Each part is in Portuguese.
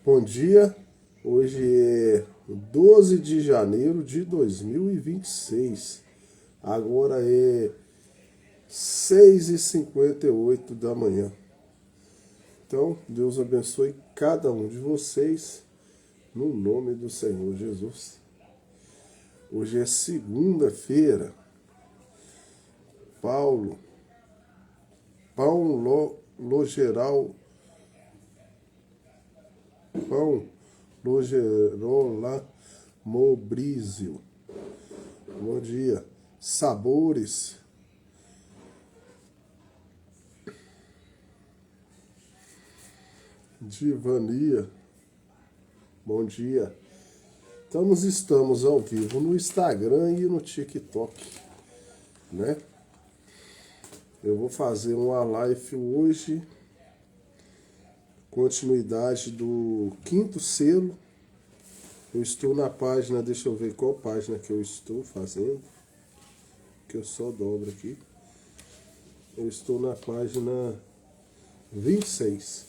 Bom dia, hoje é 12 de janeiro de 2026. Agora é 6h58 da manhã. Então, Deus abençoe cada um de vocês, no nome do Senhor Jesus. Hoje é segunda-feira. Pão Logerola Mobrizio. Bom dia. Sabores. Divania. Bom dia. Então nós estamos ao vivo no Instagram e no TikTok, né? Eu vou fazer uma live hoje, continuidade do quinto selo. Eu estou na página, deixa eu ver qual página que eu estou fazendo, que eu só dobro aqui. Eu estou na página 26.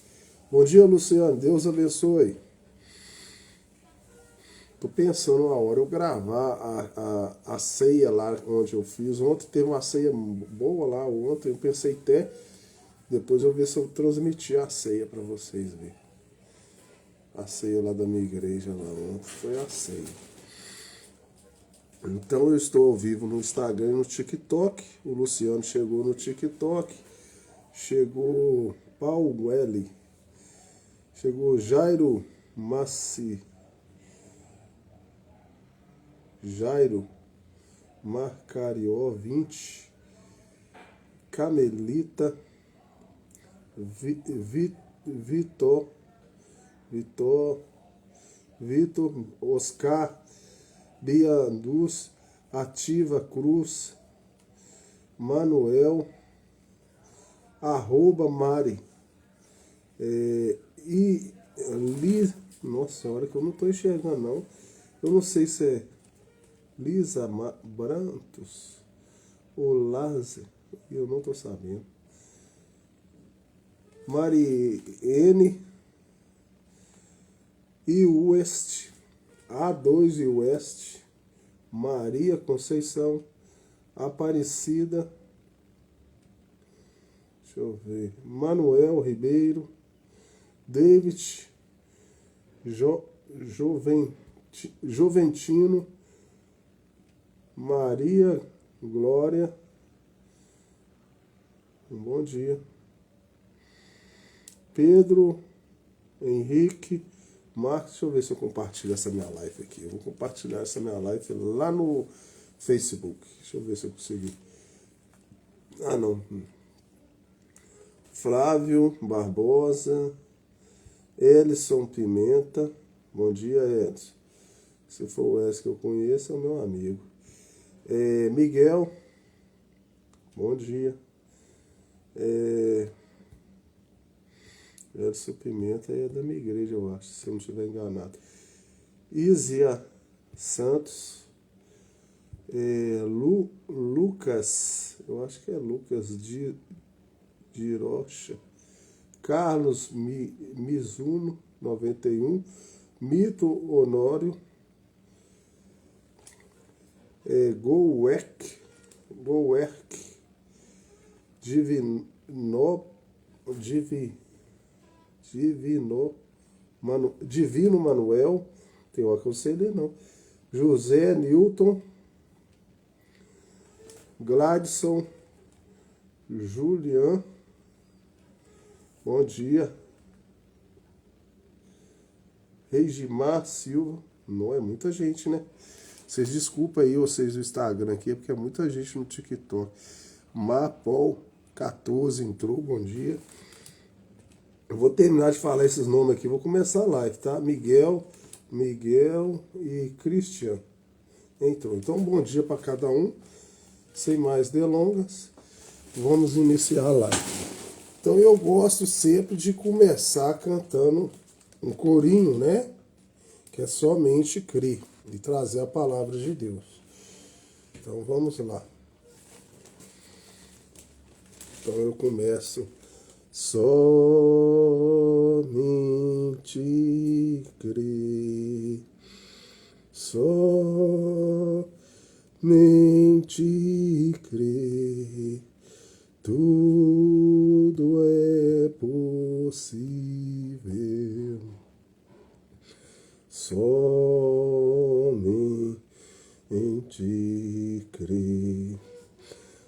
Bom dia, Luciano, Deus abençoe. Tô pensando uma hora eu gravar a ceia lá onde eu fiz. Ontem teve uma ceia boa lá, ontem eu pensei até, depois eu ver se eu transmitir a ceia para vocês verem. A ceia lá da minha igreja lá ontem foi a ceia. Então eu estou ao vivo no Instagram e no TikTok. O Luciano chegou no TikTok. Chegou Paulo L. Chegou Jairo Marcarió 20. Camelita. Vitor Oscar Bianduz, Ativa Cruz, Manuel, @Mari, e nossa, olha que eu não estou enxergando não. Eu não sei se é Lisa Brantos ou Lázaro, eu não estou sabendo. Mariene e West, A2 e West, Maria Conceição, Aparecida, deixa eu ver, Manuel Ribeiro, David, Joventino, Maria Glória, um bom dia, Pedro Henrique, Marcos, deixa eu ver se eu compartilho essa minha live aqui. Eu vou compartilhar essa minha live lá no Facebook. Deixa eu ver se eu consegui. Ah, não. Flávio Barbosa, Elison Pimenta. Bom dia, Edson. Se for o Edson que eu conheço, é o meu amigo. Miguel, bom dia. Elson Pimenta é da minha igreja, eu acho, se eu não estiver enganado. Isia Santos, Lucas, eu acho que é Lucas de Rocha, Carlos Mizuno, 91, Mito Honório, Gowerk, Divino Manuel, tem uma que eu sei ler não, José Newton, Gladson, Julian, bom dia, Regimar Silva, não é muita gente, né? Vocês desculpem aí, vocês do Instagram aqui, porque é muita gente no TikTok. Mapol 14 entrou, bom dia. Eu vou terminar de falar esses nomes aqui, vou começar a live, tá? Miguel e Christian entrou. Então, bom dia para cada um. Sem mais delongas, vamos iniciar a live. Então, eu gosto sempre de começar cantando um corinho, né? Que é somente crer e trazer a palavra de Deus. Então, vamos lá. Então, eu começo. Somente somente crer, tudo é possível. Somente crer.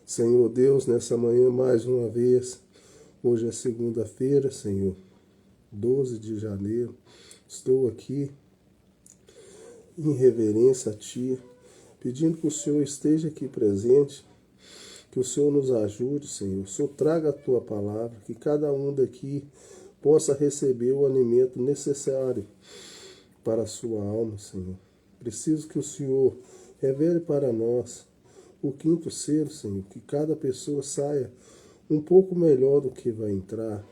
Senhor Deus, nessa manhã mais uma vez, hoje é segunda-feira, Senhor, 12 de janeiro, estou aqui em reverência a Ti, pedindo que o Senhor esteja aqui presente, que o Senhor nos ajude, Senhor. O Senhor traga a Tua palavra, que cada um daqui possa receber o alimento necessário para a sua alma, Senhor. Preciso que o Senhor revele para nós o quinto selo, Senhor, que cada pessoa saia um pouco melhor do que vai entrar,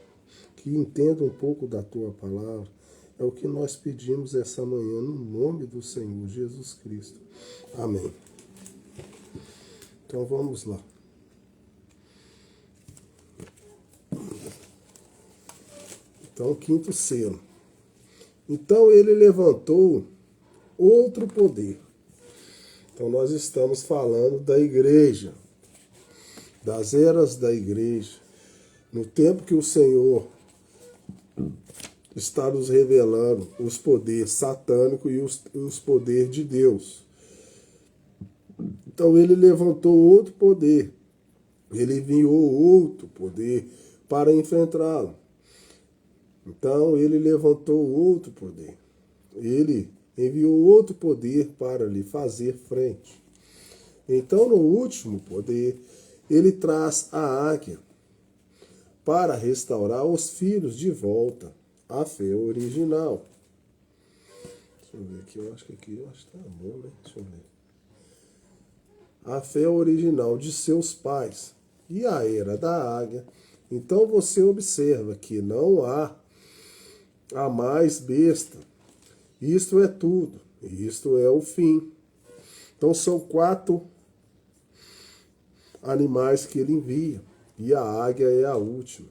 que entenda um pouco da Tua palavra. É o que nós pedimos essa manhã, no nome do Senhor Jesus Cristo. Amém. Então vamos lá. Então, quinto selo. Então ele levantou outro poder. Então nós estamos falando da igreja, das eras da igreja, no tempo que o Senhor está nos revelando os poderes satânicos e os poderes de Deus. Então ele levantou outro poder, ele enviou outro poder para enfrentá-lo. Então ele levantou outro poder, ele enviou outro poder para lhe fazer frente. Então no último poder, ele traz a águia para restaurar os filhos de volta à fé original. Deixa eu ver aqui, eu acho que tá bom, né? Deixa eu ver. A fé original de seus pais e a era da águia. Então você observa que não há a mais besta. Isto é tudo. Isto é o fim. Então são 4 animais que ele envia. E a águia é a última.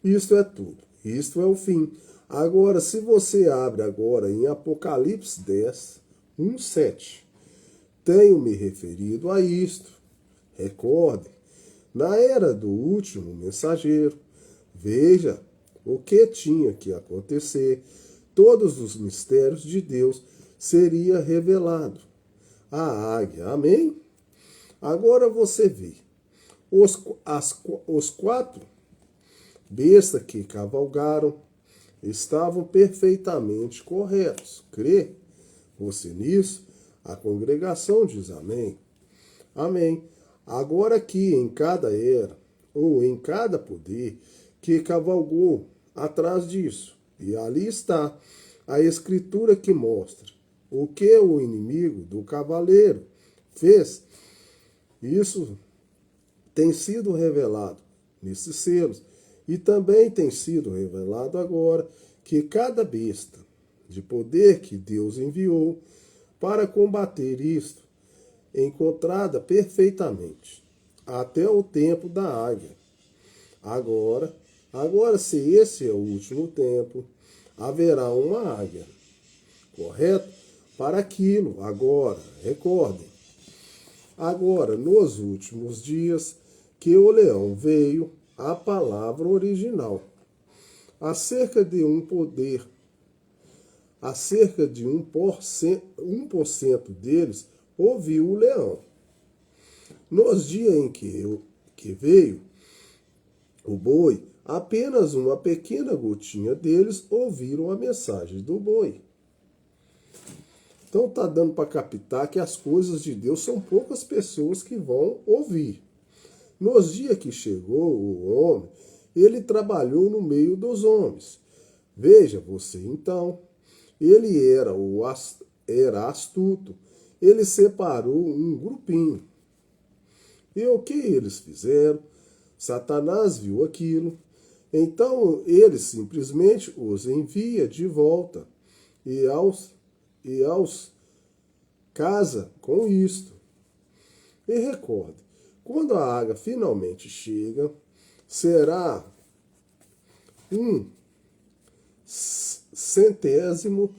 Isto é tudo. Isto é o fim. Agora, se você abre agora em Apocalipse 10, 1, 7, tenho me referido a isto. Recordem, na era do último mensageiro, veja o que tinha que acontecer. Todos os mistérios de Deus seria revelado. A águia, amém? Agora você vê, os 4 bestas que cavalgaram estavam perfeitamente corretos. Crê você nisso? A congregação diz amém. Amém. Agora aqui em cada era, ou em cada poder que cavalgou atrás disso, e ali está a escritura que mostra o que o inimigo do cavaleiro fez. Isso tem sido revelado nesses selos. E também tem sido revelado agora que cada besta de poder que Deus enviou para combater isto, encontrada perfeitamente, até o tempo da águia. Agora, se esse é o último tempo, haverá uma águia, correto? Para aquilo, agora, recordem. Agora, nos últimos dias, que o leão veio, a palavra original, acerca de um poder, acerca de 1% deles ouviu o leão. Nos dias em que veio o boi, apenas uma pequena gotinha deles ouviram a mensagem do boi. Então está dando para captar que as coisas de Deus são poucas pessoas que vão ouvir. Nos dias que chegou o homem, ele trabalhou no meio dos homens. Veja você então, ele era astuto, ele separou um grupinho. E o que eles fizeram? Satanás viu aquilo, então ele simplesmente os envia de volta e aos casa com isto. E recorde, quando a águia finalmente chega, será 1/100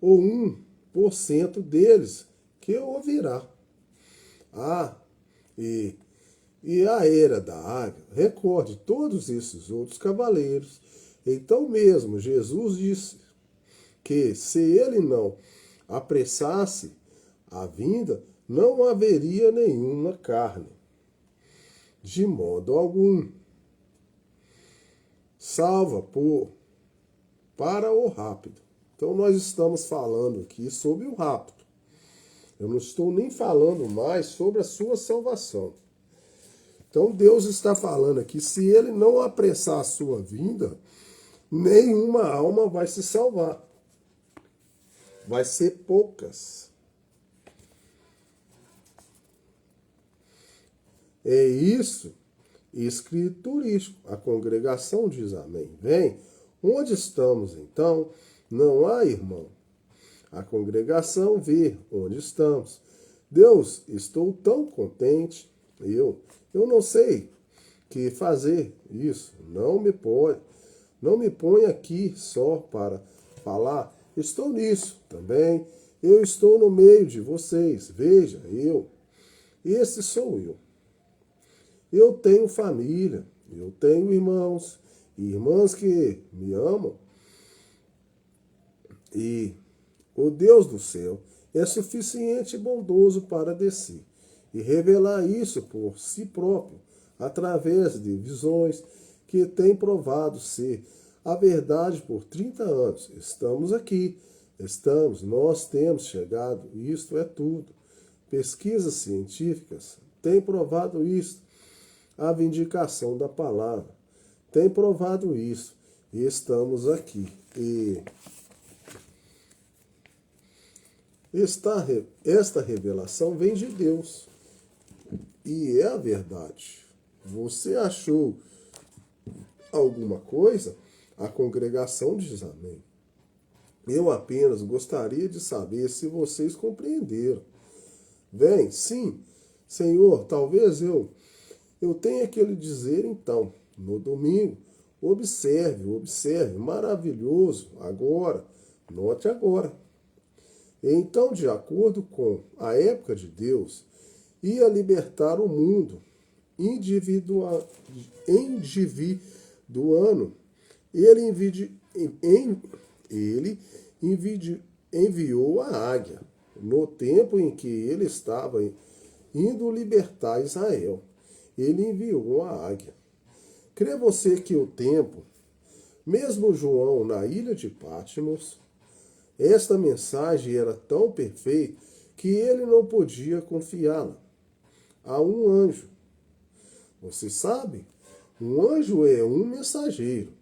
ou 90% deles que ouvirá. Ah, e a era da águia recorde todos esses outros cavaleiros. Então mesmo Jesus disse que se ele não apressasse a vinda, não haveria nenhuma carne, de modo algum, salva para o rápido. Então nós estamos falando aqui sobre o rápido. Eu não estou nem falando mais sobre a sua salvação. Então Deus está falando aqui, se ele não apressar a sua vinda, nenhuma alma vai se salvar. Vai ser poucas. É isso escriturístico. A congregação diz amém. Vem, onde estamos então? Não há irmão. A congregação vê onde estamos. Deus, estou tão contente. Eu não sei que fazer isso. Não me põe aqui só para falar. Estou nisso também. Eu estou no meio de vocês. Veja, esse sou eu. Eu tenho família, eu tenho irmãos e irmãs que me amam. E o Deus do céu é suficiente e bondoso para descer e revelar isso por si próprio, através de visões que tem provado ser a verdade por 30 anos. Estamos aqui, nós temos chegado, isto é tudo. Pesquisas científicas têm provado isso. A vindicação da palavra tem provado isso. E estamos aqui. E esta revelação vem de Deus. E é a verdade. Você achou alguma coisa? A congregação diz amém. Eu apenas gostaria de saber se vocês compreenderam. Vem, sim, Senhor, talvez eu tenha que lhe dizer então, no domingo, observe, maravilhoso, agora, note agora. Então, de acordo com a época de Deus, ia libertar o mundo individuando. Ele enviou a águia no tempo em que ele estava indo libertar Israel. Ele enviou a águia. Crê você que o tempo, mesmo João na ilha de Patmos, esta mensagem era tão perfeita que ele não podia confiá-la a um anjo. Você sabe? Um anjo é um mensageiro,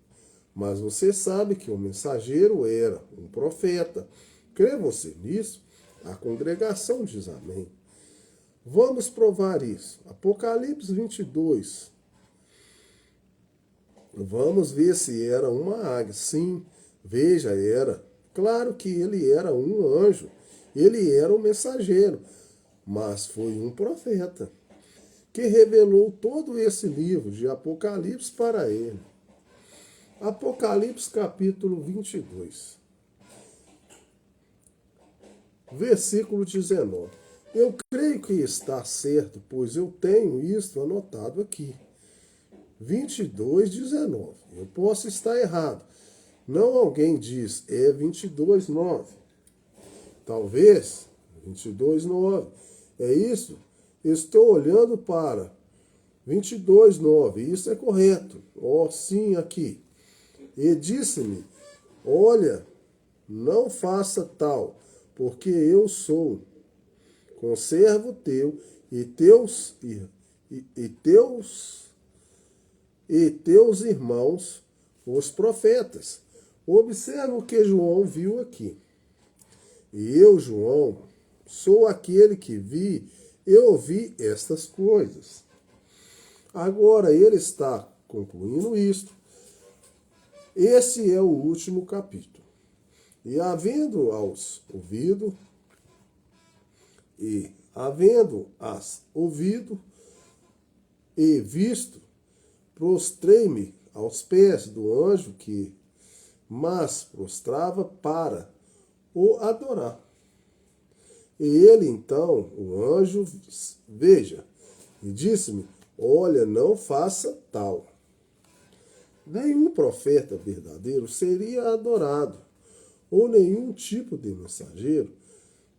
mas você sabe que o mensageiro era um profeta. Crê você nisso? A congregação diz amém. Vamos provar isso. Apocalipse 22. Vamos ver se era uma águia. Sim, veja, era. Claro que ele era um anjo. Ele era um mensageiro. Mas foi um profeta que revelou todo esse livro de Apocalipse para ele. Apocalipse capítulo 22. Versículo 19. Eu creio que está certo, pois eu tenho isto anotado aqui. 22, 19. Eu posso estar errado. Não alguém diz, é 22, 9. Talvez 22, 9. É isso? Estou olhando para 22, 9. Isso é correto. Oh, sim, aqui. E disse-me, olha, não faça tal, porque eu sou conservo teu e teus irmãos, os profetas. Observa o que João viu aqui. E eu, João, sou aquele que eu ouvi estas coisas. Agora ele está concluindo isto. Esse é o último capítulo. E havendo-as ouvido e visto, prostrei-me aos pés do anjo que mas prostrava para o adorar. E ele então, o anjo, veja, e disse-me: olha, não faça tal. Nenhum profeta verdadeiro seria adorado, ou nenhum tipo de mensageiro.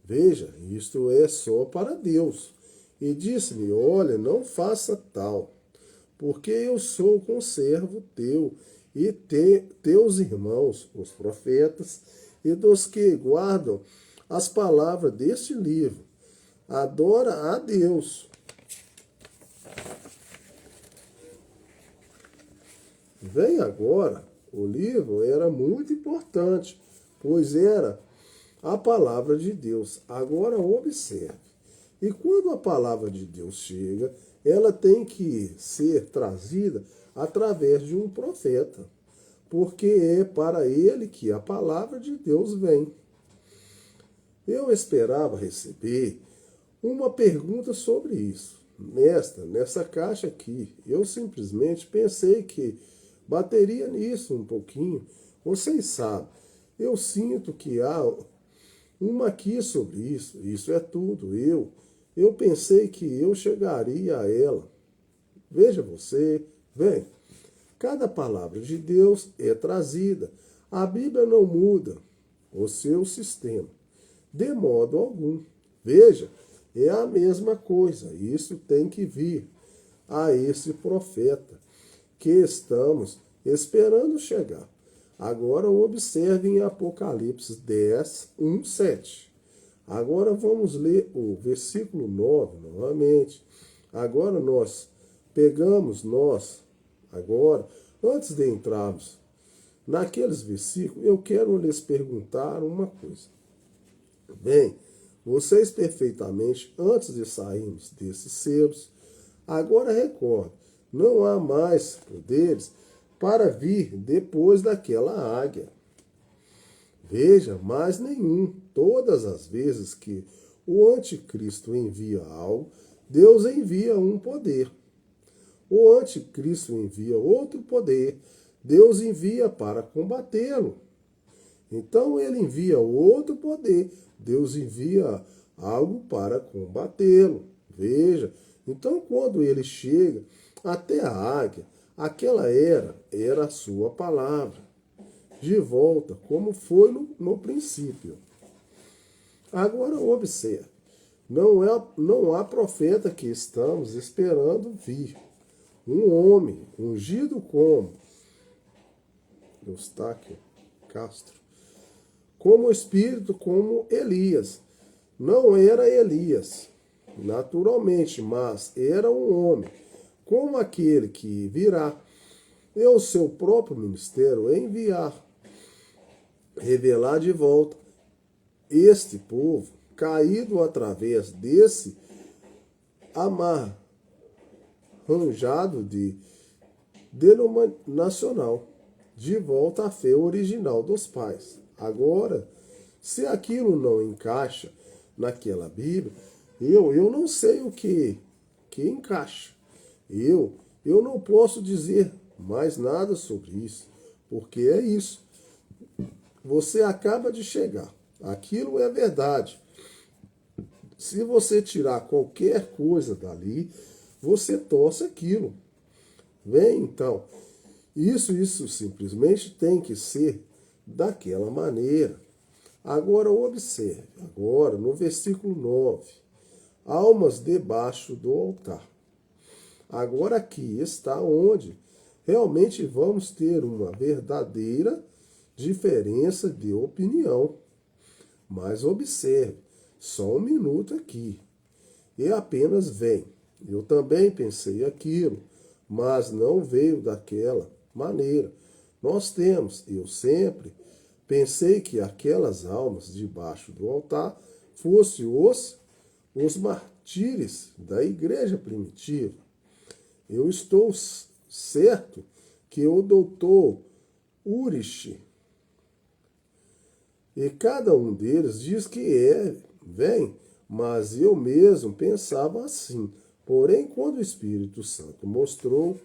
Veja, isto é só para Deus. E disse-me: olha, não faça tal, porque eu sou conservo teu e teus irmãos, os profetas, e dos que guardam as palavras deste livro. Adora a Deus. Vem agora, o livro era muito importante, pois era a palavra de Deus. Agora observe. E quando a palavra de Deus chega, ela tem que ser trazida através de um profeta, porque é para ele que a palavra de Deus vem. Eu esperava receber uma pergunta sobre isso. Nessa caixa aqui, eu simplesmente pensei que bateria nisso um pouquinho. Vocês sabem, eu sinto que há uma aqui sobre isso. Isso é tudo. Eu pensei que eu chegaria a ela. Veja você, vem. Cada palavra de Deus é trazida. A Bíblia não muda o seu sistema, de modo algum. Veja, é a mesma coisa. Isso tem que vir a esse profeta que estamos esperando chegar. Agora observe em Apocalipse 10, 1, 7. Agora vamos ler o versículo 9 novamente. Agora agora, antes de entrarmos naqueles versículos, eu quero lhes perguntar uma coisa. Bem, vocês perfeitamente, antes de sairmos desses selos, agora recordem, não há mais poderes para vir depois daquela águia. Veja, mais nenhum. Todas as vezes que o anticristo envia algo, Deus envia um poder. O anticristo envia outro poder, Deus envia para combatê-lo. Então ele envia outro poder, Deus envia algo para combatê-lo. Veja, então quando ele chega até a águia, aquela era a sua palavra, de volta, como foi no princípio. Agora observe, não há profeta que estamos esperando vir. Um homem ungido como Eustáquio Castro, como espírito, como Elias. Não era Elias, naturalmente, mas era um homem, como aquele que virá. E o seu próprio ministério enviar, revelar de volta este povo caído através desse amarranjado de denominacional, de volta à fé original dos pais. Agora, se aquilo não encaixa naquela Bíblia, eu não sei o que encaixa. Eu não posso dizer mais nada sobre isso, porque é isso. Você acaba de chegar. Aquilo é verdade. Se você tirar qualquer coisa dali, você torce aquilo. Vem então. Isso simplesmente tem que ser daquela maneira. Agora observe, agora no versículo 9. Almas debaixo do altar. Agora aqui está onde realmente vamos ter uma verdadeira diferença de opinião. Mas observe, só um minuto aqui. E apenas vem. Eu também pensei aquilo, mas não veio daquela maneira. Eu sempre pensei que aquelas almas debaixo do altar fossem os martírios da igreja primitiva. Eu estou certo que o doutor Urich e cada um deles diz que vem, mas eu mesmo pensava assim. Porém, quando o Espírito Santo mostrou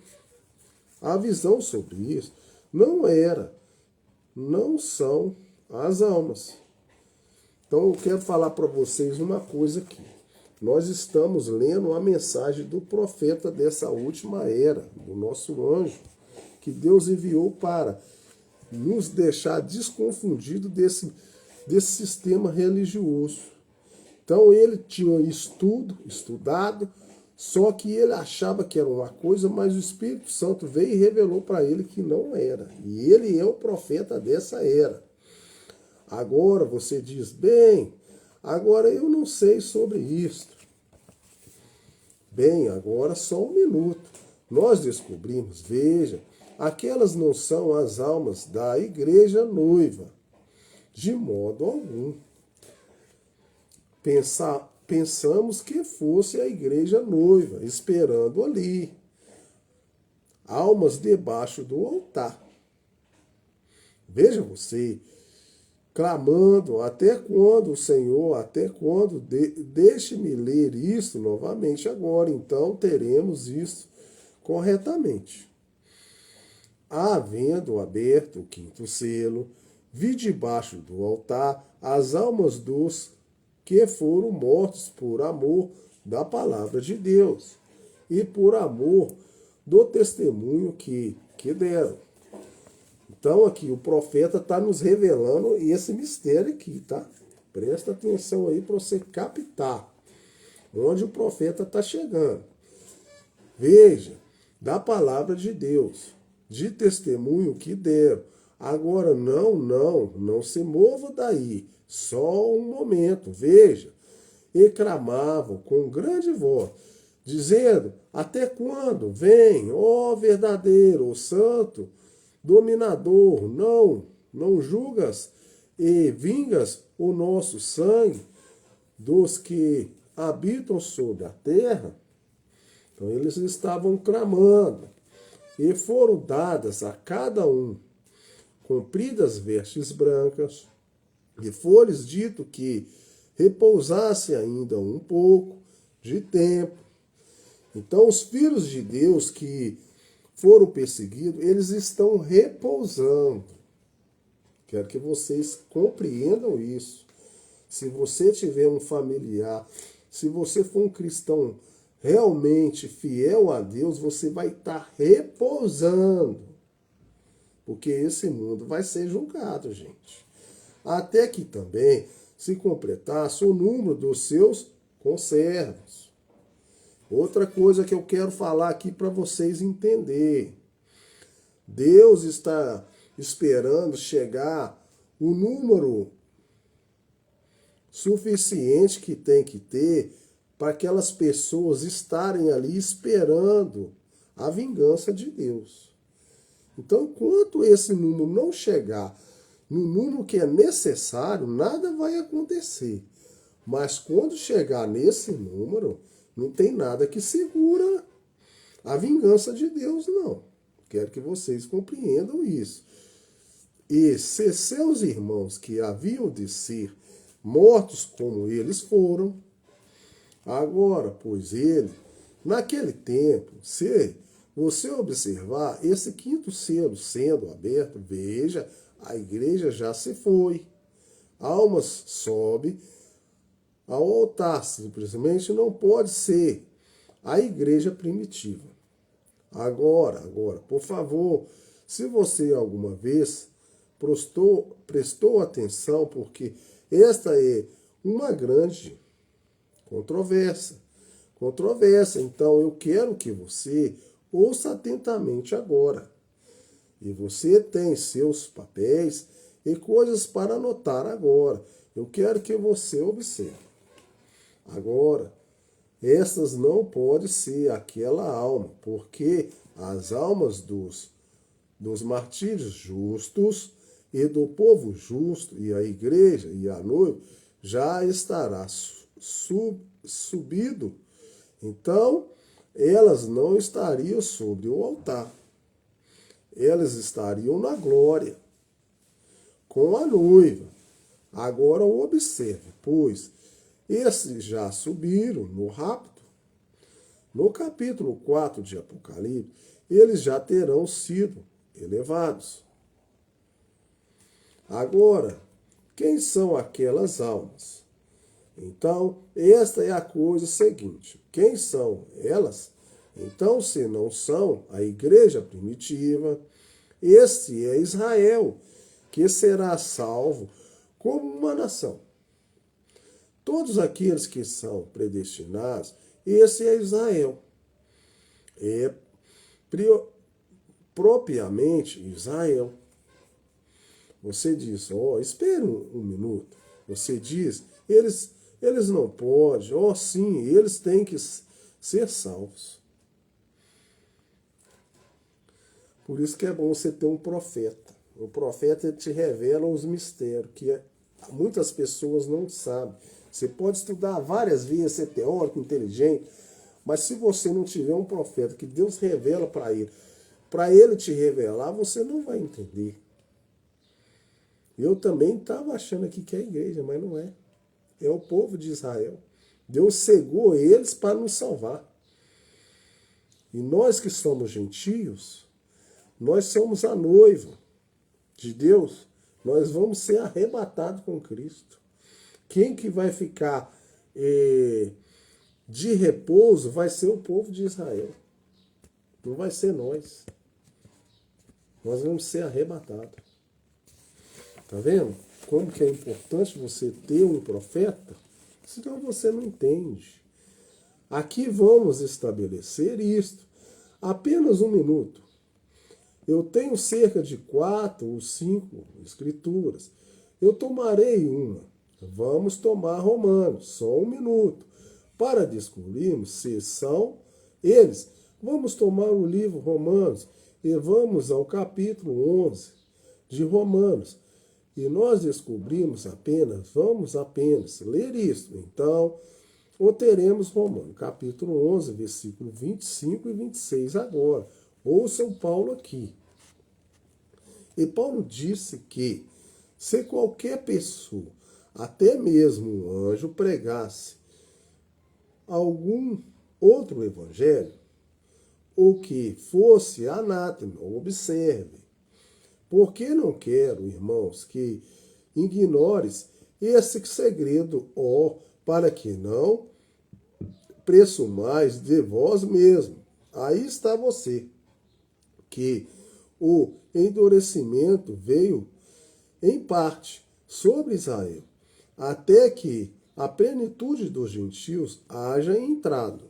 a visão sobre isso, não são as almas. Então eu quero falar para vocês uma coisa aqui. Nós estamos lendo a mensagem do profeta dessa última era, do nosso anjo, que Deus enviou para nos deixar desconfundidos desse sistema religioso. Então ele tinha estudado, só que ele achava que era uma coisa, mas o Espírito Santo veio e revelou para ele que não era. E ele é o profeta dessa era. Agora você diz, bem, agora eu não sei sobre isso. Bem, agora só um minuto. Nós descobrimos, veja, aquelas não são as almas da igreja noiva, de modo algum. Pensamos que fosse a igreja noiva, esperando ali. Almas debaixo do altar. Veja você, clamando, até quando, Senhor, até quando? Deixe-me ler isso novamente agora, então teremos isso corretamente. Havendo aberto o quinto selo, vi debaixo do altar as almas dos que foram mortos por amor da palavra de Deus e por amor do testemunho que deram. Então aqui o profeta está nos revelando esse mistério aqui, tá? Presta atenção aí para você captar onde o profeta está chegando. Veja, da palavra de Deus, de testemunho que deram. Agora não se mova daí. Só um momento, veja. E clamavam com grande voz, dizendo, até quando? Vem, ó verdadeiro, ó santo, dominador, não julgas e vingas o nosso sangue dos que habitam sobre a terra? Então eles estavam clamando, e foram dadas a cada um compridas vestes brancas, e foi-lhes dito que repousasse ainda um pouco de tempo. Então os filhos de Deus que foram perseguidos, eles estão repousando. Quero que vocês compreendam isso. Se você tiver um familiar, se você for um cristão realmente fiel a Deus, você vai estar repousando. Porque esse mundo vai ser julgado, gente. Até que também se completasse o número dos seus conservos. Outra coisa que eu quero falar aqui para vocês entenderem. Deus está esperando chegar o número suficiente que tem que ter para aquelas pessoas estarem ali esperando a vingança de Deus. Então, enquanto esse número não chegar no número que é necessário, nada vai acontecer. Mas quando chegar nesse número, não tem nada que segura a vingança de Deus, não. Quero que vocês compreendam isso. E se seus irmãos que haviam de ser mortos como eles foram, agora, pois ele, naquele tempo, se você observar esse quinto selo sendo aberto, veja, a igreja já se foi. Almas sobe ao altar, simplesmente não pode ser a igreja primitiva. Agora, por favor, se você alguma vez prestou atenção, porque esta é uma grande controvérsia. Então eu quero que você ouça atentamente agora. E você tem seus papéis e coisas para anotar agora. Eu quero que você observe. Agora, estas não podem ser aquela alma, porque as almas dos martírios justos e do povo justo, e a igreja e a noiva, já estará subido. Então, elas não estariam sobre o altar. Elas estariam na glória, com a noiva. Agora observe, pois esses já subiram no rapto. No capítulo 4 de Apocalipse, eles já terão sido elevados. Agora, quem são aquelas almas? Então, esta é a coisa seguinte. Quem são elas? Então, se não são a igreja primitiva, este é Israel, que será salvo como uma nação. Todos aqueles que são predestinados, esse é Israel. É propriamente Israel. Você diz, espere um minuto. Você diz, eles não podem, sim, eles têm que ser salvos. Por isso que é bom você ter um profeta. O profeta te revela os mistérios que muitas pessoas não sabem. Você pode estudar várias vezes, ser teórico, inteligente, mas se você não tiver um profeta que Deus revela para ele te revelar, você não vai entender. Eu também estava achando aqui que é a igreja, mas não é. É o povo de Israel. Deus cegou eles para nos salvar. E nós que somos gentios, nós somos a noiva de Deus. Nós vamos ser arrebatados com Cristo. Quem que vai ficar de repouso vai ser o povo de Israel. Não vai ser nós. Nós vamos ser arrebatados. Tá vendo? Como que é importante você ter um profeta? Senão você não entende. Aqui vamos estabelecer isto. Apenas um minuto. Eu tenho cerca de 4 ou 5 escrituras. Eu tomarei uma. Vamos tomar Romanos, só um minuto, para descobrirmos se são eles. Vamos tomar o livro Romanos e vamos ao capítulo 11 de Romanos. E nós descobrimos vamos apenas ler isso. Então, ou teremos Romanos, capítulo 11, versículo 25 e 26 agora. Ouçam Paulo aqui. E Paulo disse que se qualquer pessoa, até mesmo um anjo, pregasse algum outro evangelho, o que fosse anátema, observe. Porque não quero, irmãos, que ignores esse segredo, para que não presumais de vós mesmo. Aí está você, que o endurecimento veio em parte sobre Israel, até que a plenitude dos gentios haja entrado.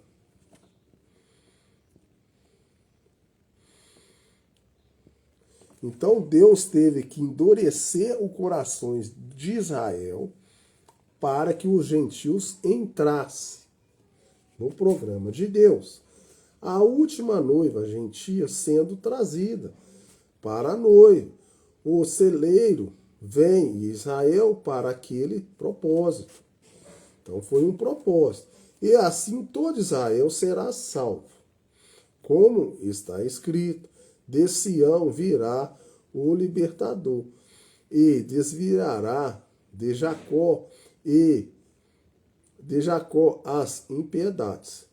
Então Deus teve que endurecer os corações de Israel para que os gentios entrassem no programa de Deus. A última noiva gentia sendo trazida para a noiva. O celeiro vem em Israel para aquele propósito. Então foi um propósito. E assim todo Israel será salvo. Como está escrito, de Sião virá o libertador, e desviará de Jacó as impiedades.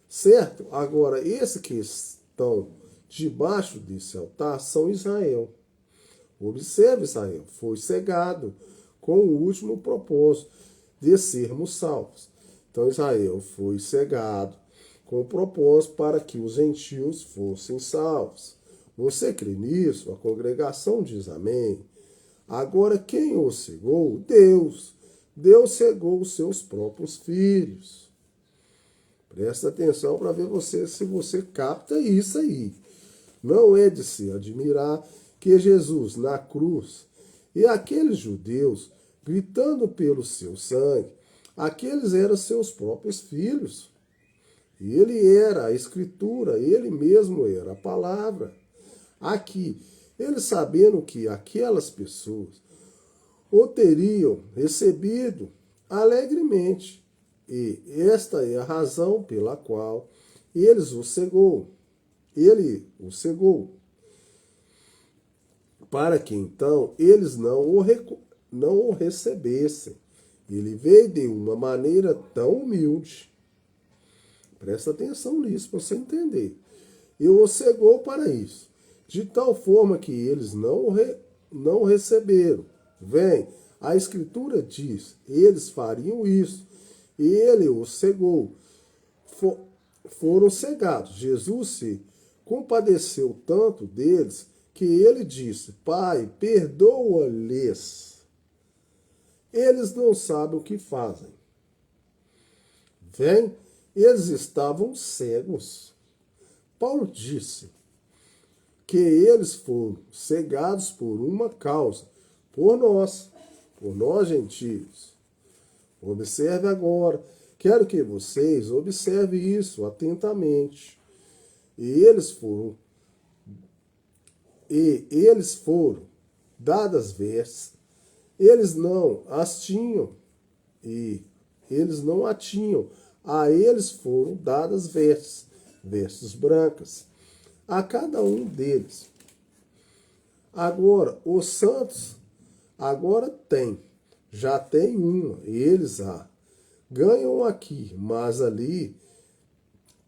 Certo? Agora, esses que estão debaixo desse altar são Israel. Observe, Israel foi cegado com o último propósito de sermos salvos. Então Israel foi cegado com o propósito para que os gentios fossem salvos. Você crê nisso? A congregação diz amém. Agora, quem o cegou? Deus. Deus cegou os seus próprios filhos. Presta atenção para ver se você capta isso aí. Não é de se admirar que Jesus, na cruz, e aqueles judeus, gritando pelo seu sangue, aqueles eram seus próprios filhos. Ele era a Escritura, ele mesmo era a palavra. Aqui, eles sabendo que aquelas pessoas o teriam recebido alegremente. E esta é a razão pela qual ele o cegou. Para que então eles não o recebessem. Ele veio de uma maneira tão humilde. Presta atenção nisso para você entender. E o cegou para isso. De tal forma que eles não o receberam. Vem, A Escritura diz, eles fariam isso. E ele os cegou. Foram cegados. Jesus se compadeceu tanto deles que ele disse, Pai, perdoa-lhes. Eles não sabem o que fazem. Vem, eles estavam cegos. Paulo disse que eles foram cegados por uma causa, por nós gentios. Observe agora, quero que vocês observem isso atentamente. E eles foram dadas vestes, eles não as tinham, e eles não a tinham. A eles foram dadas vestes brancas, a cada um deles. Agora, os santos, já tem uma, eles ganham aqui, mas ali,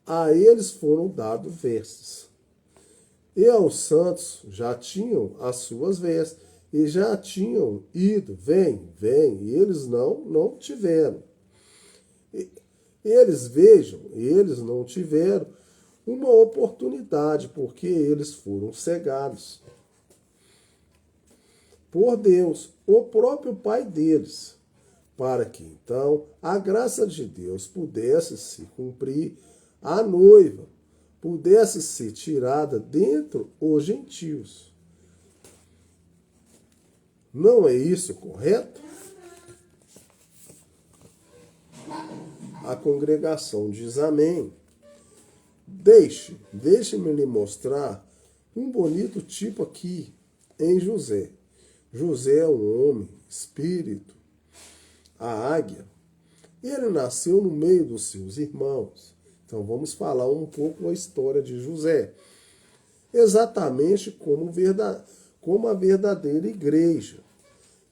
a eles foram dados vestes. E aos santos já tinham as suas vestes, e já tinham ido, vem, e eles não tiveram. Eles não tiveram uma oportunidade, porque eles foram cegados por Deus, o próprio Pai deles, para que então a graça de Deus pudesse se cumprir, a noiva pudesse ser tirada dentre os gentios. Não é isso correto? A congregação diz amém. Deixe-me lhe mostrar um bonito tipo aqui em José. José é um homem, espírito, a águia. Ele nasceu no meio dos seus irmãos. Então vamos falar um pouco da história de José. Exatamente como a verdadeira igreja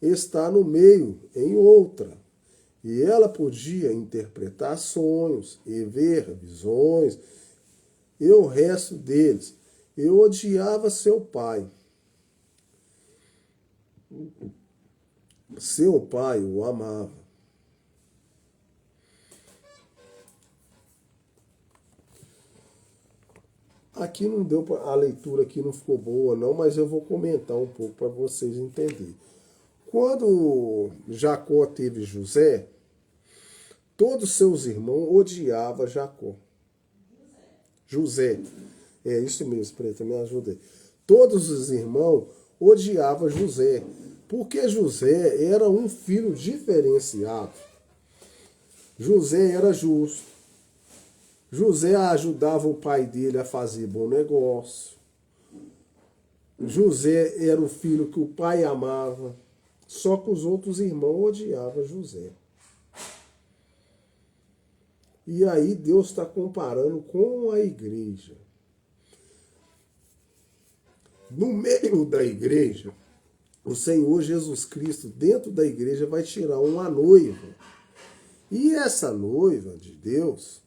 está no meio em outra. E ela podia interpretar sonhos e ver visões. E o resto deles. Eu odiava seu pai. Seu pai o amava. Aqui não deu a leitura aqui não ficou boa não, mas eu vou comentar um pouco para vocês entenderem. Quando Jacó teve José, todos seus irmãos odiavam Jacó. José. É isso mesmo, Preta, me ajuda aí. Todos os irmãos odiavam José, porque José era um filho diferenciado. José era justo. José ajudava o pai dele a fazer bom negócio. José era o filho que o pai amava. Só que os outros irmãos odiavam José. E aí Deus está comparando com a igreja. No meio da igreja, o Senhor Jesus Cristo, dentro da igreja, vai tirar uma noiva. E essa noiva de Deus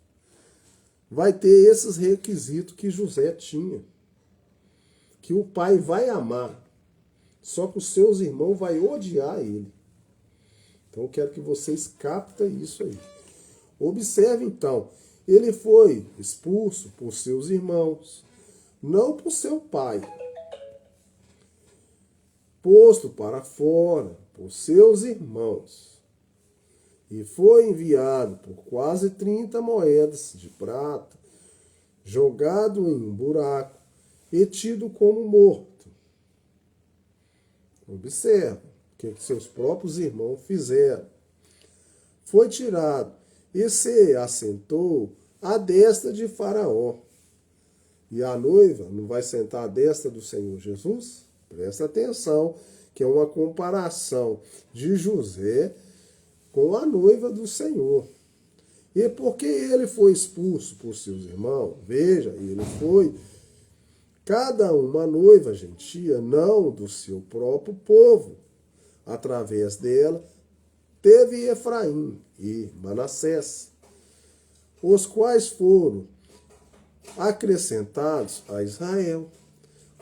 vai ter esses requisitos que José tinha. Que o pai vai amar. Só que os seus irmãos vão odiar ele. Então eu quero que vocês captem isso aí. Observe então, ele foi expulso por seus irmãos, não por seu pai. Posto para fora por seus irmãos. E foi enviado por quase 30 moedas de prata, jogado em um buraco e tido como morto. Observa o que seus próprios irmãos fizeram. Foi tirado e se assentou à destra de Faraó. E a noiva não vai sentar à destra do Senhor Jesus? Presta atenção, que é uma comparação de José com a noiva do Senhor. E porque ele foi expulso por seus irmãos, veja, ele foi cada uma noiva gentia, não do seu próprio povo. Através dela, teve Efraim e Manassés, os quais foram acrescentados a Israel.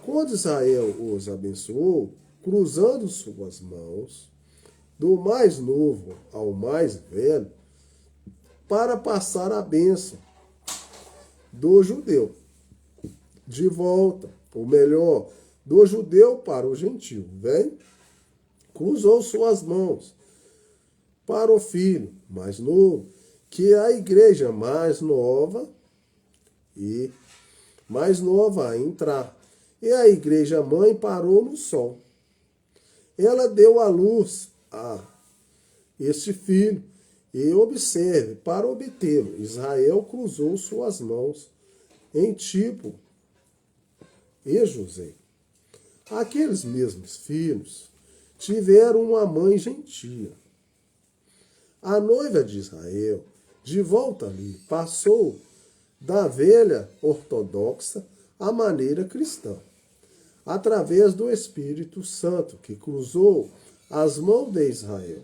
Quando Israel os abençoou, cruzando suas mãos, do mais novo ao mais velho, para passar a bênção do judeu de volta, ou melhor, do judeu para o gentio. Vem, cruzou suas mãos para o filho mais novo, que é a igreja mais nova a entrar. E a igreja mãe parou no sol. Ela deu à luz a este filho. E observe, para obtê-lo, Israel cruzou suas mãos em tipo e José. Aqueles mesmos filhos tiveram uma mãe gentia. A noiva de Israel, de volta ali, passou da velha ortodoxa à maneira cristã, através do Espírito Santo, que cruzou as mãos de Israel.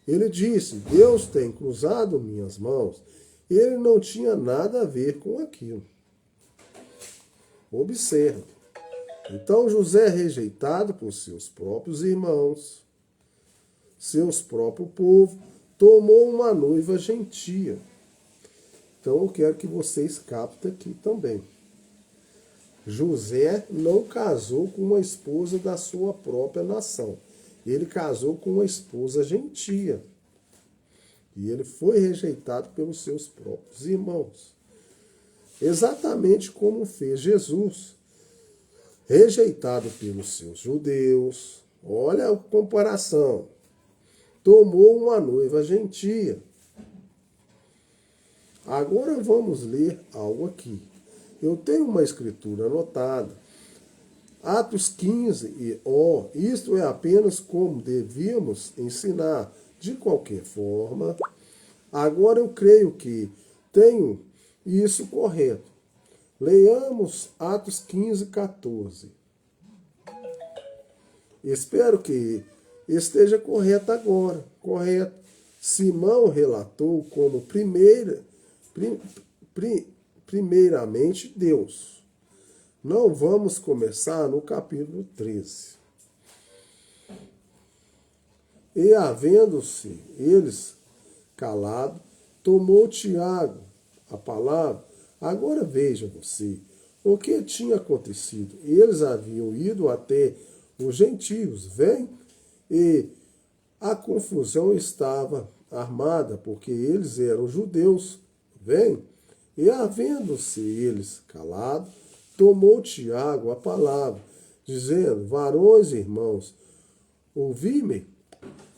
Ele disse: Deus tem cruzado minhas mãos. Ele não tinha nada a ver com aquilo. Observe. Então José, rejeitado por seus próprios irmãos, seus próprios povo, tomou uma noiva gentia. Então eu quero que vocês captem aqui também. José não casou com uma esposa da sua própria nação. Ele casou com uma esposa gentia. E ele foi rejeitado pelos seus próprios irmãos. Exatamente como fez Jesus, rejeitado pelos seus judeus. Olha a comparação. Tomou uma noiva gentia. Agora vamos ler algo aqui. Eu tenho uma escritura anotada. Atos 15 isto é apenas como devíamos ensinar. De qualquer forma, agora eu creio que tenho isso correto. Leiamos Atos 15, 14. Espero que esteja correto agora. Correto. Simão relatou como primeiramente Deus. Não vamos começar no capítulo 13. E havendo-se eles calado, tomou Tiago a palavra. Agora veja você o que tinha acontecido. Eles haviam ido até os gentios, vem, e a confusão estava armada, porque eles eram judeus, vem. E havendo-se eles calado, tomou Tiago a palavra, dizendo: varões irmãos, ouvi-me.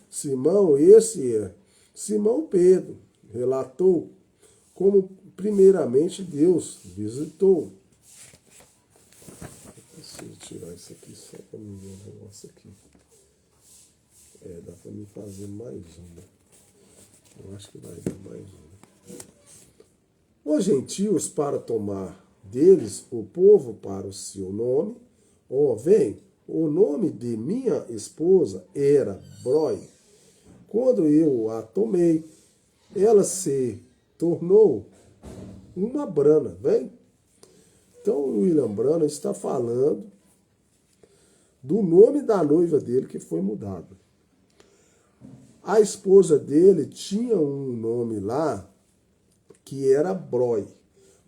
Simão, esse é Simão Pedro, relatou como primeiramente Deus visitou. Eu preciso tirar isso aqui só para mim ver um negócio aqui. Dá para mim fazer mais uma. Eu acho que vai dar mais uma. Os gentios para tomar deles o povo para o seu nome. Vem, o nome de minha esposa era Broi. Quando eu a tomei, ela se tornou uma Brana, vem? Então o William Brana está falando do nome da noiva dele que foi mudado. A esposa dele tinha um nome lá que era Broi.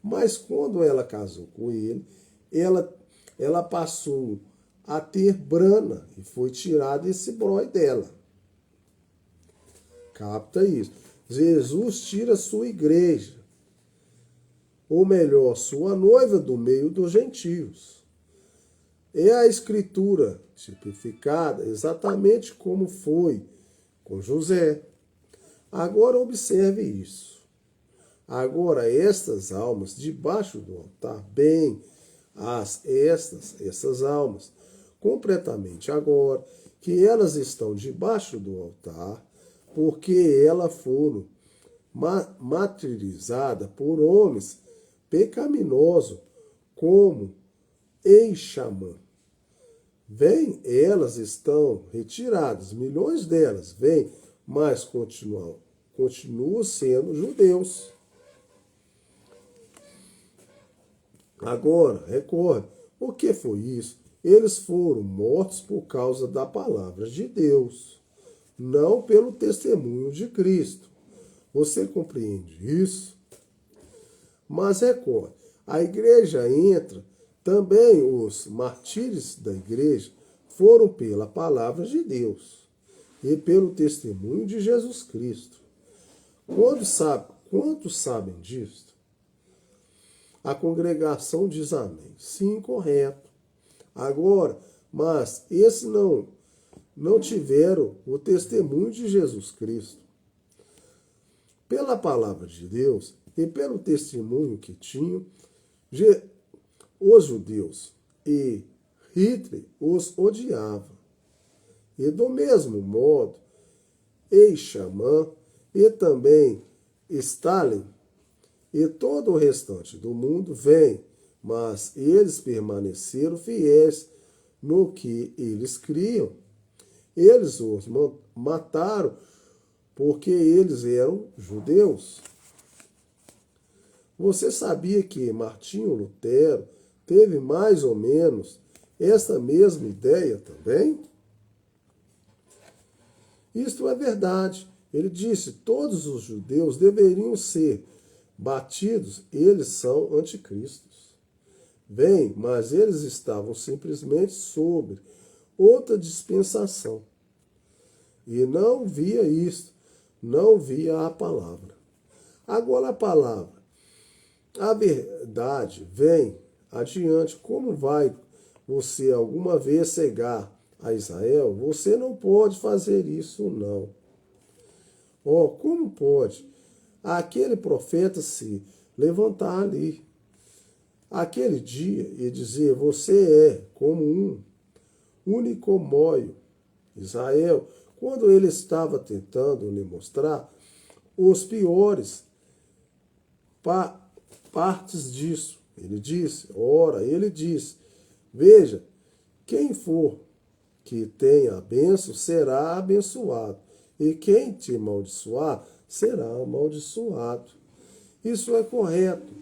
Mas quando ela casou com ele, ela passou a ter Brana e foi tirado esse Broi dela. Capta isso. Jesus tira sua igreja, ou melhor, sua noiva do meio dos gentios. É a escritura tipificada exatamente como foi com José. Agora observe isso. Agora estas almas debaixo do altar, bem, essas almas, completamente agora, que elas estão debaixo do altar, porque elas foram materializadas por homens pecaminosos, como Eixamã. Vem, elas estão retiradas, milhões delas, vêm, mas continuam sendo judeus. Agora, recorde, o que foi isso? Eles foram mortos por causa da palavra de Deus. não pelo testemunho de Cristo. Você compreende isso? Mas recorde, a igreja entra, também os martírios da igreja foram pela palavra de Deus e pelo testemunho de Jesus Cristo. Quantos sabem disso? A congregação diz amém. Sim, correto. Agora, mas esses não tiveram o testemunho de Jesus Cristo. Pela palavra de Deus e pelo testemunho que tinham, os judeus e Hitler os odiava. E do mesmo modo, Eichmann e também Stalin e todo o restante do mundo vem, mas eles permaneceram fiéis no que eles criam. Eles os mataram porque eles eram judeus. Você sabia que Martinho Lutero teve mais ou menos essa mesma ideia também? Isto é verdade. Ele disse: todos os judeus deveriam ser batidos, eles são anticristos. Bem, mas eles estavam simplesmente sobre outra dispensação. E não via isto, não via a palavra. Agora a palavra, a verdade vem adiante. Como vai você alguma vez cegar a Israel? Você não pode fazer isso, não. Como pode aquele profeta se levantar ali, aquele dia, e dizer: você é como um unicomóio, Israel, quando ele estava tentando lhe mostrar os piores partes disso. Ele disse: ele disse, veja, quem for que tenha a bênção será abençoado, e quem te amaldiçoar será amaldiçoado. Isso é correto.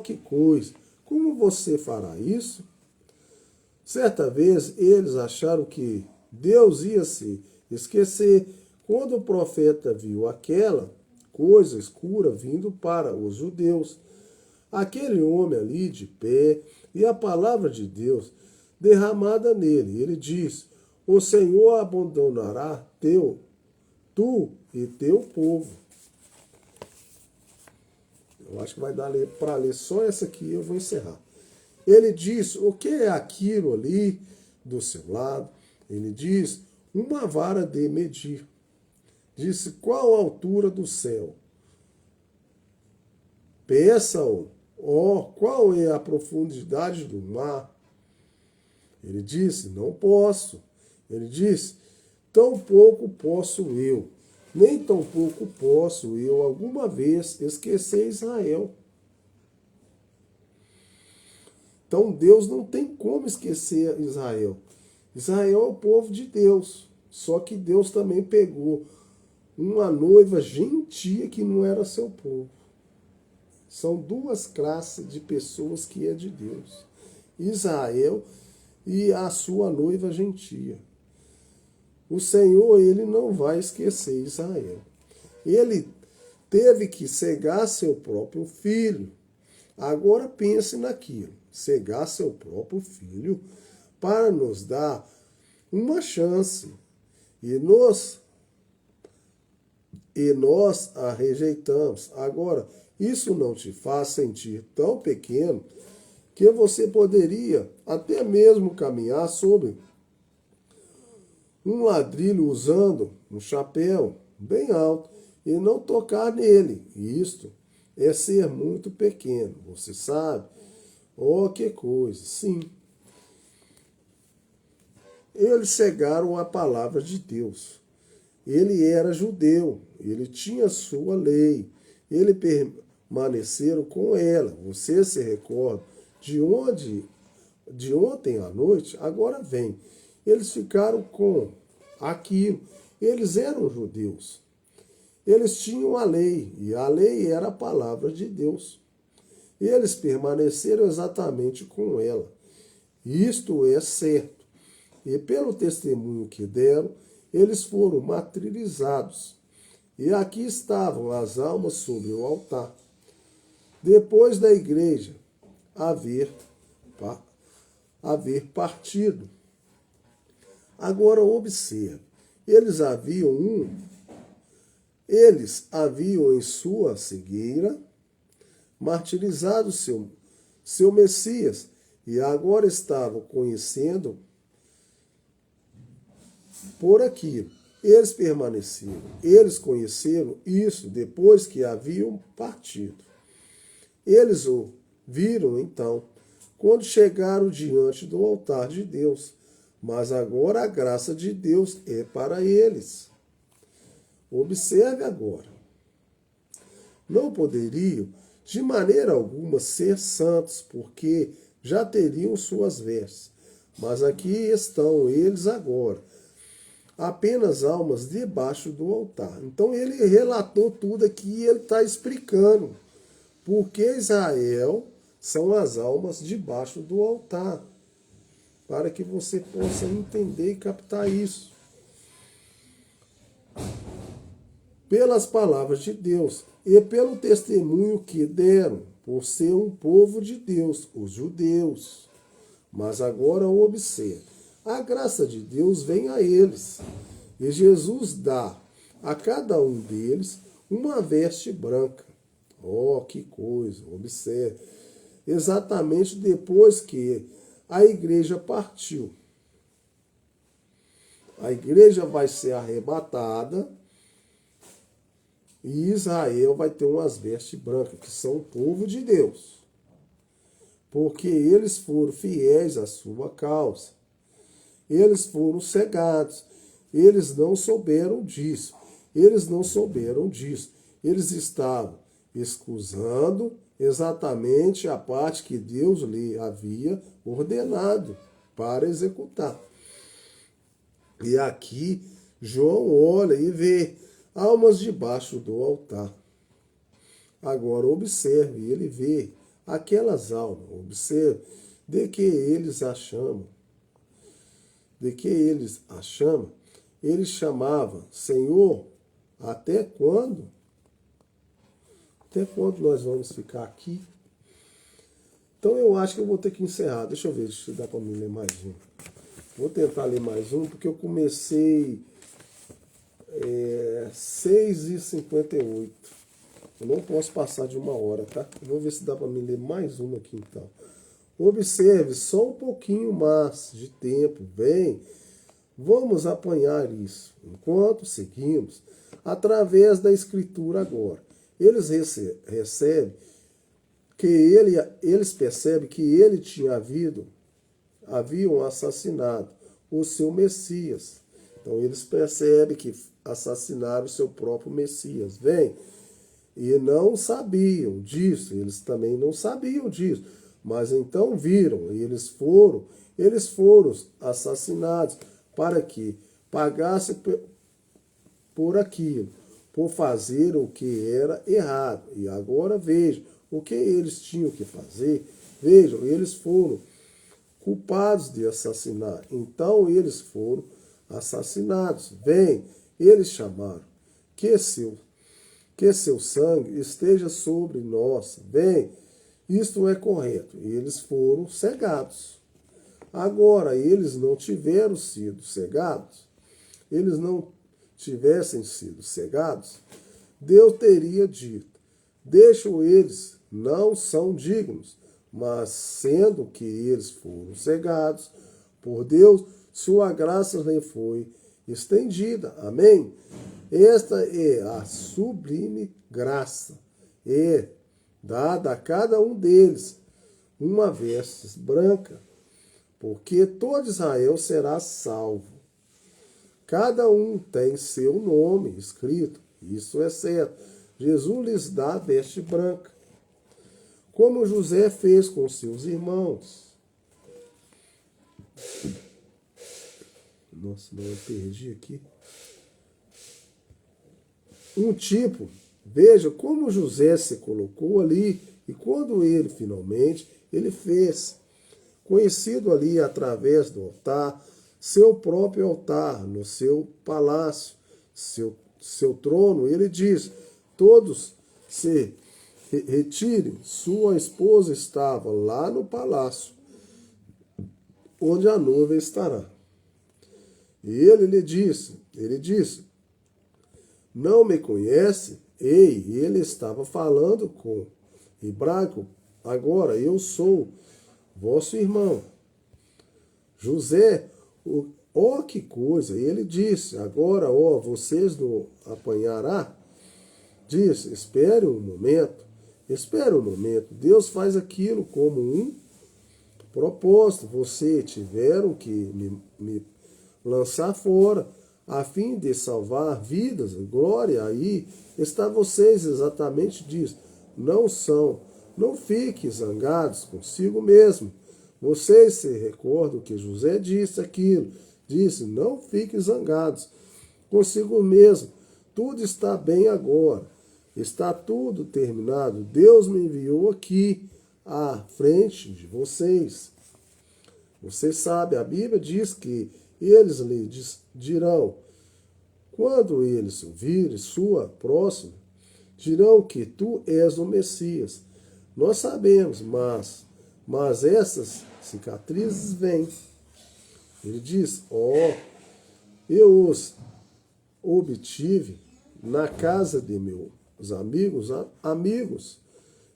Que coisa! Como você fará isso? Certa vez eles acharam que Deus ia se esquecer quando o profeta viu aquela coisa escura vindo para os judeus. Aquele homem ali de pé e a palavra de Deus derramada nele. Ele diz: o Senhor abandonará tu e teu povo. Eu acho que vai dar para ler só essa aqui e eu vou encerrar. Ele diz: o que é aquilo ali do seu lado? Ele diz: uma vara de medir. Disse: qual a altura do céu? Peça-o. Qual é a profundidade do mar? Ele disse: não posso. Ele disse: tampouco posso eu, nem tampouco posso eu alguma vez esquecer Israel. Então Deus não tem como esquecer Israel. Israel é o povo de Deus. Só que Deus também pegou uma noiva gentia que não era seu povo. São duas classes de pessoas que é de Deus: Israel e a sua noiva gentia. O Senhor, ele não vai esquecer Israel. Ele teve que cegar seu próprio filho. Agora pense naquilo: cegar seu próprio filho para nos dar uma chance. E nós a rejeitamos. Agora, isso não te faz sentir tão pequeno que você poderia até mesmo caminhar sobre um ladrilho usando um chapéu bem alto e não tocar nele. Isto é ser muito pequeno, você sabe? Que coisa, sim. Eles cegaram a palavra de Deus. Ele era judeu, ele tinha sua lei, ele permaneceram com ela. Você se recorda de ontem à noite? Agora vem. Eles ficaram com aquilo. Eles eram judeus. Eles tinham a lei, e a lei era a palavra de Deus. Eles permaneceram exatamente com ela. Isto é certo. E pelo testemunho que deram, eles foram martirizados. E aqui estavam as almas sobre o altar. Depois da igreja haver partido. Agora observe, eles haviam em sua cegueira martirizado seu Messias, e agora estavam conhecendo por aquilo. Eles permaneceram, eles conheceram isso depois que haviam partido. Eles o viram então, quando chegaram diante do altar de Deus, mas agora a graça de Deus é para eles. Observe agora. Não poderiam, de maneira alguma, ser santos, porque já teriam suas vestes. Mas aqui estão eles agora, apenas almas debaixo do altar. Então ele relatou tudo aqui e ele está explicando porque Israel são as almas debaixo do altar, para que você possa entender e captar isso. Pelas palavras de Deus e pelo testemunho que deram, por ser um povo de Deus, os judeus. Mas agora observe, a graça de Deus vem a eles, e Jesus dá a cada um deles uma veste branca. Oh, que coisa, observe. Exatamente depois que a igreja partiu. A igreja vai ser arrebatada e Israel vai ter umas vestes brancas, que são o povo de Deus. Porque eles foram fiéis à sua causa. Eles foram cegados. Eles não souberam disso. Eles não souberam disso. Eles estavam escusando exatamente a parte que Deus lhe havia ordenado para executar. E aqui João olha e vê almas debaixo do altar. Agora observe, ele vê aquelas almas, observe, de que eles a chamam. Ele chamava, Senhor, até quando? Até quando nós vamos ficar aqui? Então eu acho que eu vou ter que encerrar. Deixa eu ver se dá para mim ler mais um. Vou tentar ler mais um, porque eu comecei 6h58. Eu não posso passar de 1 hora, tá? Eu vou ver se dá para mim ler mais uma aqui então. Observe, só um pouquinho mais de tempo. Bem, vamos apanhar isso. Enquanto seguimos, através da escritura agora. Eles percebem que ele haviam assassinado o seu Messias. Então eles percebem que assassinaram o seu próprio Messias. Vem, e não sabiam disso, eles também não sabiam disso, mas então viram, e eles foram assassinados para que pagassem por aquilo, por fazer o que era errado. E agora vejam o que eles tinham que fazer. Vejam, eles foram culpados de assassinar. Então eles foram assassinados. Vem, eles chamaram que seu sangue esteja sobre nós. Bem, isto é correto. Eles foram cegados. Agora, eles não tiveram sido cegados. Eles não tivessem sido cegados, Deus teria dito, deixo eles, não são dignos, mas sendo que eles foram cegados por Deus, sua graça lhe foi estendida. Amém? Esta é a sublime graça. É dada a cada um deles uma veste branca, porque todo Israel será salvo. Cada um tem seu nome escrito, isso é certo. Jesus lhes dá a veste branca, como José fez com seus irmãos. Nossa, não, eu perdi aqui. Um tipo, veja como José se colocou ali, e quando ele finalmente, ele fez, conhecido ali através do altar, seu próprio altar, no seu palácio, seu trono. Ele diz: todos se retirem. Sua esposa estava lá no palácio, onde a noiva estará. E ele lhe disse, não me conhece? Ei, ele estava falando com hebraico. Agora eu sou vosso irmão. José, ó que coisa. E ele disse, agora, ó, vocês não apanhará? Disse, espere um momento. Deus faz aquilo como um propósito. Você tiveram que me lançar fora, a fim de salvar vidas, glória, aí está vocês exatamente disso. Não fiquem zangados consigo mesmo. Vocês se recordam que José disse aquilo, disse, não fiquem zangados consigo mesmo. Tudo está bem agora, está tudo terminado. Deus me enviou aqui à frente de vocês. Vocês sabem, a Bíblia diz que eles lhe dirão, quando eles ouvirem sua próxima, dirão que tu és o Messias. Nós sabemos, mas essas cicatrizes vêm. Ele diz, eu os obtive na casa de meus amigos.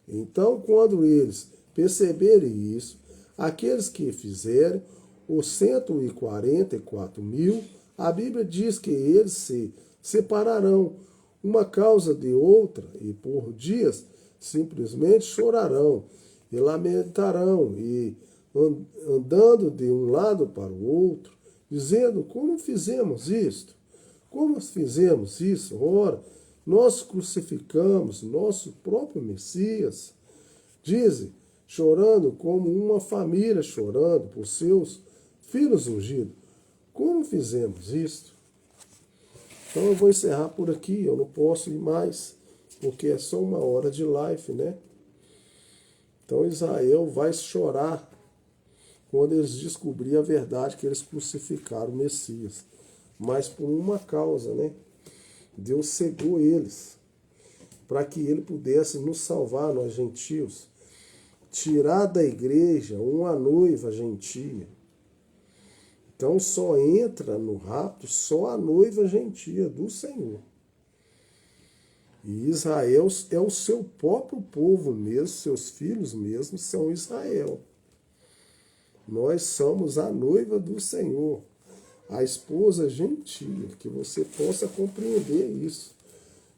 Então, quando eles perceberem isso, aqueles que fizerem os 144.000, a Bíblia diz que eles se separarão uma causa de outra e por dias simplesmente chorarão e lamentarão e andando de um lado para o outro, dizendo, como fizemos isto? Como fizemos isso? Ora, nós crucificamos nosso próprio Messias. Dizem, chorando como uma família chorando por seus filhos ungidos. Como fizemos isto? Então eu vou encerrar por aqui, eu não posso ir mais, porque é só 1 hora de live, né? Então Israel vai chorar quando eles descobrirem a verdade que eles crucificaram o Messias. Mas por uma causa, né? Deus cegou eles para que ele pudesse nos salvar, nós gentios. Tirar da igreja uma noiva gentia. Então só entra no rapto só a noiva gentia do Senhor. E Israel é o seu próprio povo mesmo, seus filhos mesmo são Israel. Nós somos a noiva do Senhor, a esposa gentia, que você possa compreender isso.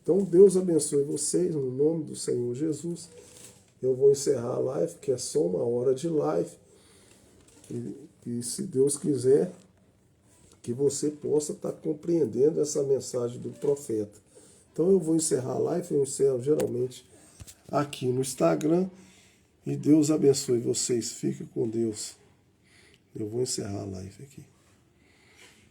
Então Deus abençoe vocês, no nome do Senhor Jesus. Eu vou encerrar a live, que é só 1 hora de live. E se Deus quiser, que você possa estar compreendendo essa mensagem do profeta. Então eu vou encerrar a live, eu encerro geralmente aqui no Instagram. E Deus abençoe vocês, fiquem com Deus. Eu vou encerrar a live aqui.